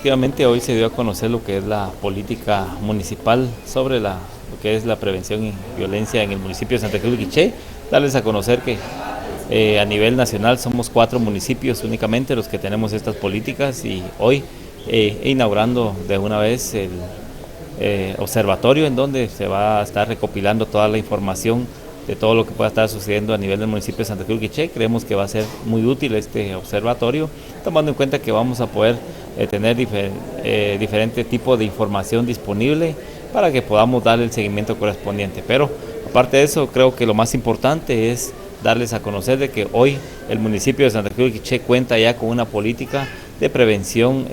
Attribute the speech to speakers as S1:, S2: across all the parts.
S1: efectivamente hoy se dio a conocer lo que es la política municipal sobre lo que es la prevención y violencia en el municipio de Santa Cruz de Quiché. Darles a conocer que a nivel nacional somos 4 municipios únicamente los que tenemos estas políticas y hoy inaugurando de una vez el observatorio en donde se va a estar recopilando toda la información de todo lo que pueda estar sucediendo a nivel del municipio de Santa Cruz de Quiché. Creemos que va a ser muy útil este observatorio, tomando en cuenta que vamos a poder tener diferentes tipos de información disponible para que podamos dar el seguimiento correspondiente. Pero aparte de eso, creo que lo más importante es darles a conocer de que hoy el municipio de Santa Cruz de Quiché cuenta ya con una política de prevención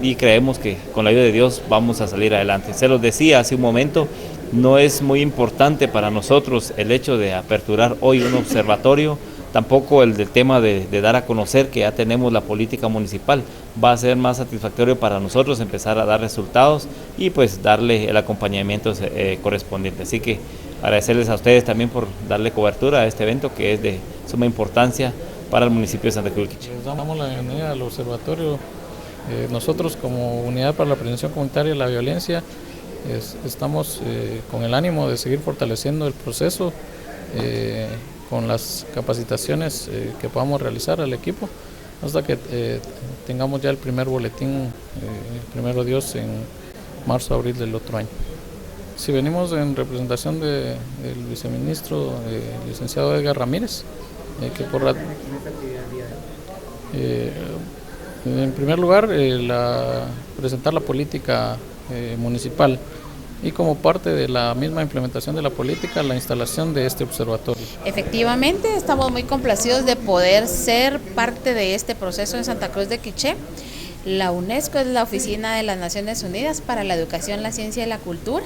S1: y creemos que con la ayuda de Dios vamos a salir adelante. Se los decía hace un momento, no es muy importante para nosotros el hecho de aperturar hoy un observatorio, tampoco el del tema de dar a conocer que ya tenemos la política municipal. Va a ser más satisfactorio para nosotros empezar a dar resultados y pues darle el acompañamiento correspondiente. Así que agradecerles a ustedes también por darle cobertura a este evento que es de suma importancia para el municipio de Santa Cruz de Quiché.
S2: Les damos la bienvenida al observatorio. Nosotros como Unidad para la Prevención Comunitaria de la Violencia estamos con el ánimo de seguir fortaleciendo el proceso con las capacitaciones que podamos realizar al equipo hasta que tengamos ya el primer boletín, primero Dios, en marzo, abril del otro año. Si venimos en representación del viceministro, licenciado Edgar Ramírez, que en primer lugar, presentar la política municipal y como parte de la misma implementación de la política, la instalación de este observatorio.
S3: Efectivamente, estamos muy complacidos de poder ser parte de este proceso en Santa Cruz de Quiché. La UNESCO es la Oficina de las Naciones Unidas para la Educación, la Ciencia y la Cultura,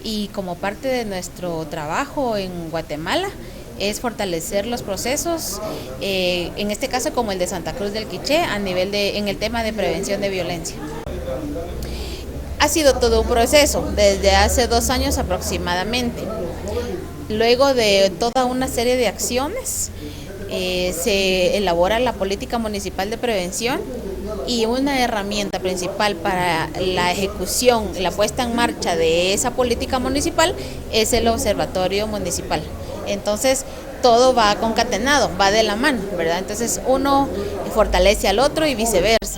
S3: y como parte de nuestro trabajo en Guatemala, es fortalecer los procesos, en este caso como el de Santa Cruz del Quiché, en el tema de prevención de violencia. Ha sido todo un proceso, desde hace 2 años aproximadamente. Luego de toda una serie de acciones, se elabora la política municipal de prevención y una herramienta principal para la ejecución, la puesta en marcha de esa política municipal es el observatorio municipal. Entonces, todo va concatenado, va de la mano, ¿verdad? Entonces, uno fortalece al otro y viceversa.